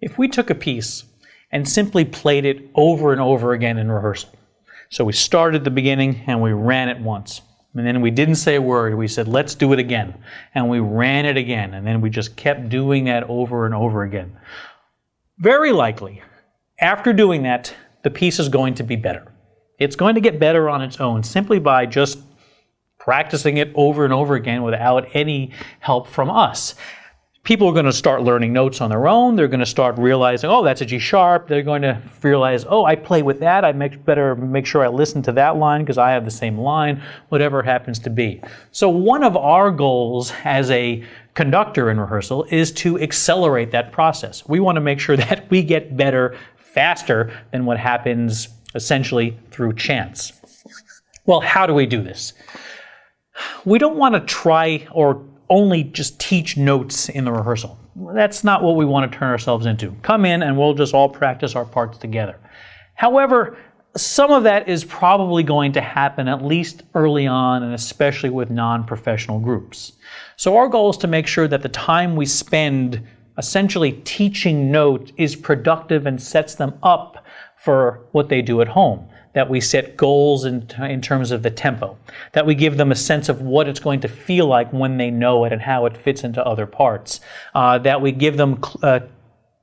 If we took a piece and simply played it over and over again in rehearsal, so we started at the beginning and we ran it once, and then we didn't say a word, we said, let's do it again, and we ran it again, and then we just kept doing that over and over again. Very likely, after doing that, the piece is going to be better. It's going to get better on its own simply by just practicing it over and over again without any help from us. People are going to start learning notes on their own. They're going to start realizing, oh, that's a G sharp. They're going to realize, oh, I play with that. I better make sure I listen to that line because I have the same line, whatever it happens to be. So one of our goals as a conductor in rehearsal is to accelerate that process. We want to make sure that we get better faster than what happens essentially through chance. Well, how do we do this? We don't want to try or only just teach notes in the rehearsal. That's not what we want to turn ourselves into. Come in and we'll just all practice our parts together. However, some of that is probably going to happen at least early on, and especially with non-professional groups. So our goal is to make sure that the time we spend essentially teaching note is productive and sets them up for what they do at home. That we set goals in terms of the tempo, that we give them a sense of what it's going to feel like when they know it and how it fits into other parts, that we give them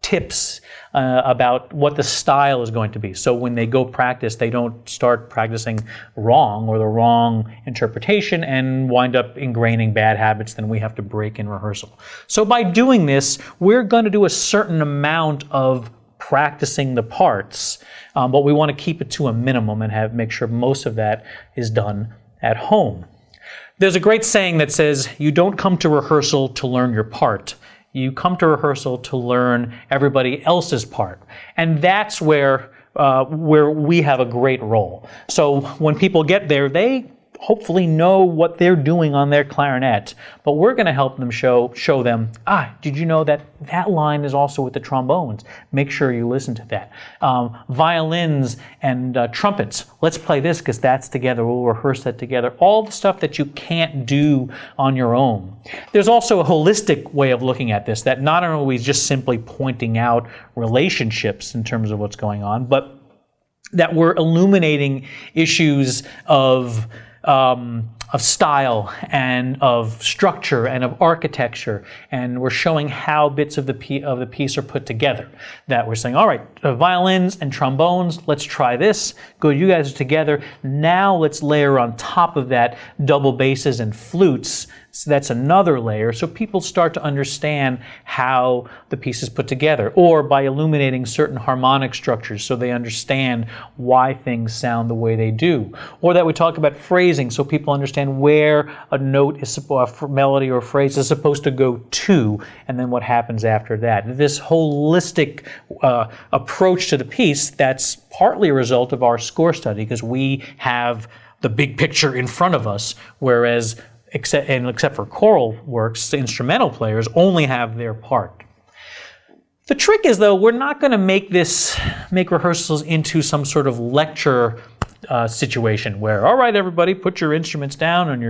tips about what the style is going to be. So when they go practice, they don't start practicing wrong or the wrong interpretation and wind up ingraining bad habits then we have to break in rehearsal. So by doing this, we're going to do a certain amount of practicing the parts, but we want to keep it to a minimum and make sure most of that is done at home. There's a great saying that says, you don't come to rehearsal to learn your part. You come to rehearsal to learn everybody else's part. And that's where we have a great role. So when people get there, they hopefully know what they're doing on their clarinet, but we're going to help them show them, did you know that that line is also with the trombones? Make sure you listen to that. Violins and trumpets, let's play this because that's together, we'll rehearse that together. All the stuff that you can't do on your own. There's also a holistic way of looking at this, that not only are we just simply pointing out relationships in terms of what's going on, but that we're illuminating issues of style and of structure and of architecture, and we're showing how bits of the piece are put together. That we're saying, all right, violins and trombones, let's try this. Good, you guys are together. Now let's layer on top of that double basses and flutes. So that's another layer, so people start to understand how the piece is put together, or by illuminating certain harmonic structures so they understand why things sound the way they do. Or that we talk about phrasing so people understand where a note, a melody or a phrase is supposed to go to, and then what happens after that. This holistic approach to the piece, that's partly a result of our score study, because we have the big picture in front of us, whereas except for choral works, the instrumental players only have their part. The trick is, though, we're not going to make rehearsals into some sort of lecture situation where, all right, everybody, put your instruments down and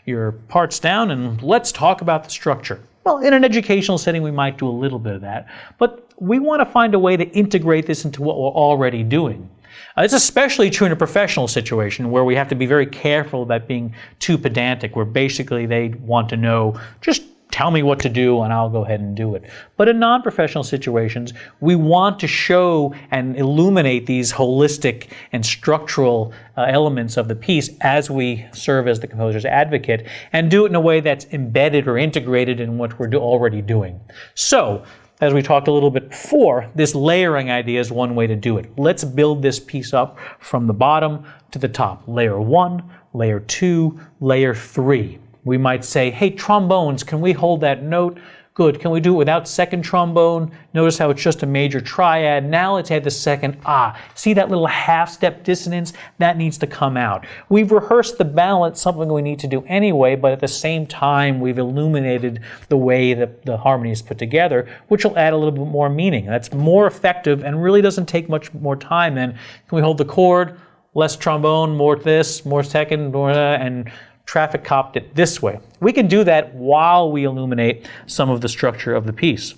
your parts down and let's talk about the structure. Well, in an educational setting, we might do a little bit of that, but we want to find a way to integrate this into what we're already doing. It's especially true in a professional situation where we have to be very careful about being too pedantic, where basically they want to know, just tell me what to do and I'll go ahead and do it. But in non-professional situations, we want to show and illuminate these holistic and structural elements of the piece as we serve as the composer's advocate, and do it in a way that's embedded or integrated in what we're already doing. So, as we talked a little bit before, this layering idea is one way to do it. Let's build this piece up from the bottom to the top. Layer 1, layer 2, layer 3. We might say, hey, trombones, can we hold that note? Good. Can we do it without second trombone? Notice how it's just a major triad. Now let's add the second ah. See that little half-step dissonance? That needs to come out. We've rehearsed the balance, something we need to do anyway, but at the same time we've illuminated the way that the harmony is put together, which will add a little bit more meaning. That's more effective and really doesn't take much more time than, can we hold the chord, less trombone, more this, more second, more that, and traffic copped it this way. We can do that while we illuminate some of the structure of the piece.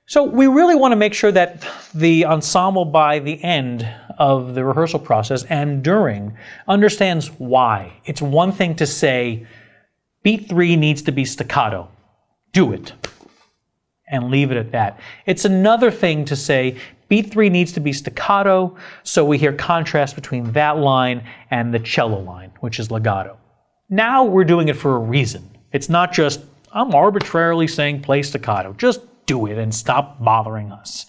So we really want to make sure that the ensemble by the end of the rehearsal process and during understands why. It's one thing to say, beat 3 needs to be staccato. Do it. And leave it at that. It's another thing to say, beat 3 needs to be staccato, so we hear contrast between that line and the cello line, which is legato. Now we're doing it for a reason. It's not just, I'm arbitrarily saying play staccato. Just do it and stop bothering us.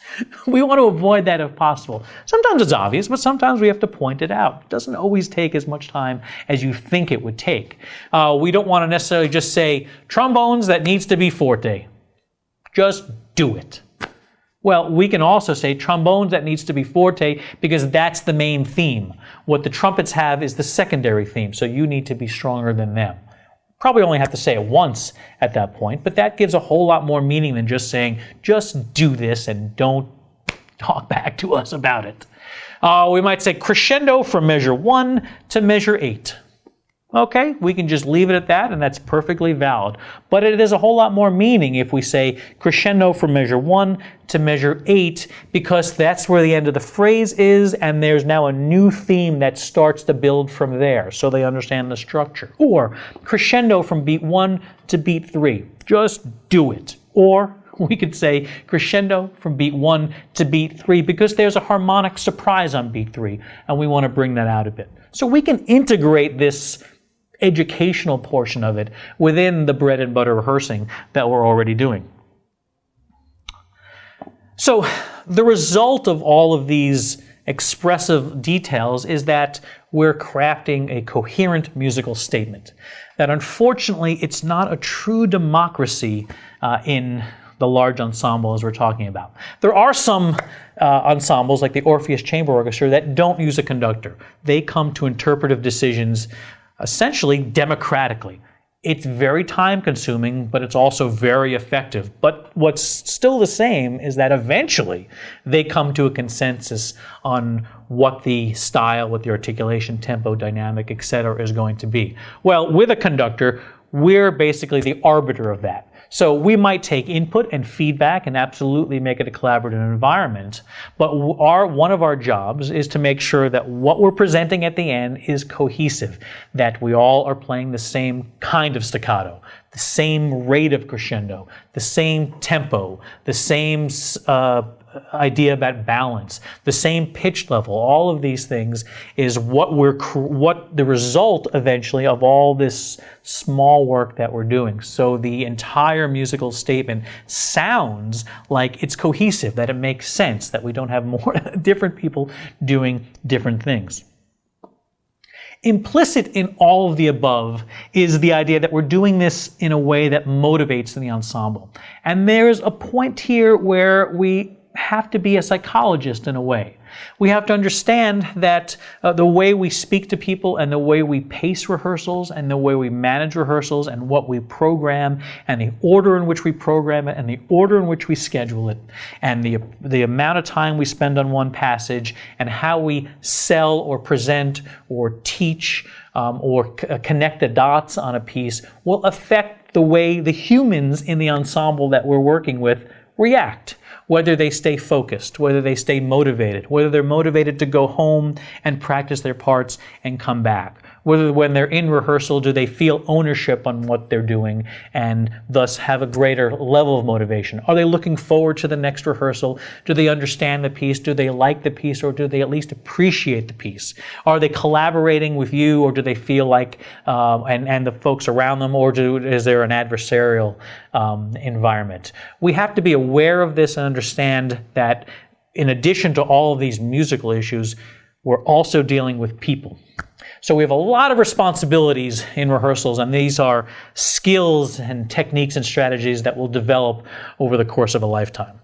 We want to avoid that if possible. Sometimes it's obvious, but sometimes we have to point it out. It doesn't always take as much time as you think it would take. We don't want to necessarily just say, trombones, that needs to be forte. Just do it. Well, we can also say trombones, that needs to be forte, because that's the main theme. What the trumpets have is the secondary theme, so you need to be stronger than them. Probably only have to say it once at that point, but that gives a whole lot more meaning than just saying, just do this and don't talk back to us about it. We might say crescendo from measure 1 to measure 8. Okay, we can just leave it at that, and that's perfectly valid. But it has a whole lot more meaning if we say crescendo from measure 1 to measure 8, because that's where the end of the phrase is, and there's now a new theme that starts to build from there, so they understand the structure. Or crescendo from beat 1 to beat 3. Just do it. Or we could say crescendo from beat 1 to beat 3, because there's a harmonic surprise on beat 3, and we want to bring that out a bit. So we can integrate this educational portion of it within the bread and butter rehearsing that we're already doing. So the result of all of these expressive details is that we're crafting a coherent musical statement. That unfortunately it's not a true democracy in the large ensemble as we're talking about. There are some ensembles like the Orpheus Chamber Orchestra that don't use a conductor. They come to interpretive decisions essentially democratically. It's very time consuming, but it's also very effective. But what's still the same is that eventually they come to a consensus on what the style, what the articulation, tempo, dynamic, etc. is going to be. Well, with a conductor, we're basically the arbiter of that. So we might take input and feedback and absolutely make it a collaborative environment, but one of our jobs is to make sure that what we're presenting at the end is cohesive, that we all are playing the same kind of staccato, the same rate of crescendo, the same tempo, the same idea about balance, the same pitch level. All of these things is what the result eventually of all this small work that we're doing. So the entire musical statement sounds like it's cohesive, that it makes sense, that we don't have more different people doing different things. Implicit in all of the above is the idea that we're doing this in a way that motivates the ensemble. And there's a point here where we have to be a psychologist in a way. We have to understand that the way we speak to people and the way we pace rehearsals and the way we manage rehearsals and what we program and the order in which we program it and the order in which we schedule it and the amount of time we spend on one passage and how we sell or present or teach or connect the dots on a piece will affect the way the humans in the ensemble that we're working with react. Whether they stay focused, whether they stay motivated, whether they're motivated to go home and practice their parts and come back. Whether when they're in rehearsal, do they feel ownership on what they're doing and thus have a greater level of motivation? Are they looking forward to the next rehearsal? Do they understand the piece? Do they like the piece, or do they at least appreciate the piece? Are they collaborating with you, or do they feel like, and the folks around them, or is there an adversarial environment? We have to be aware of this and understand that in addition to all of these musical issues, we're also dealing with people. So we have a lot of responsibilities in rehearsals, and these are skills and techniques and strategies that will develop over the course of a lifetime.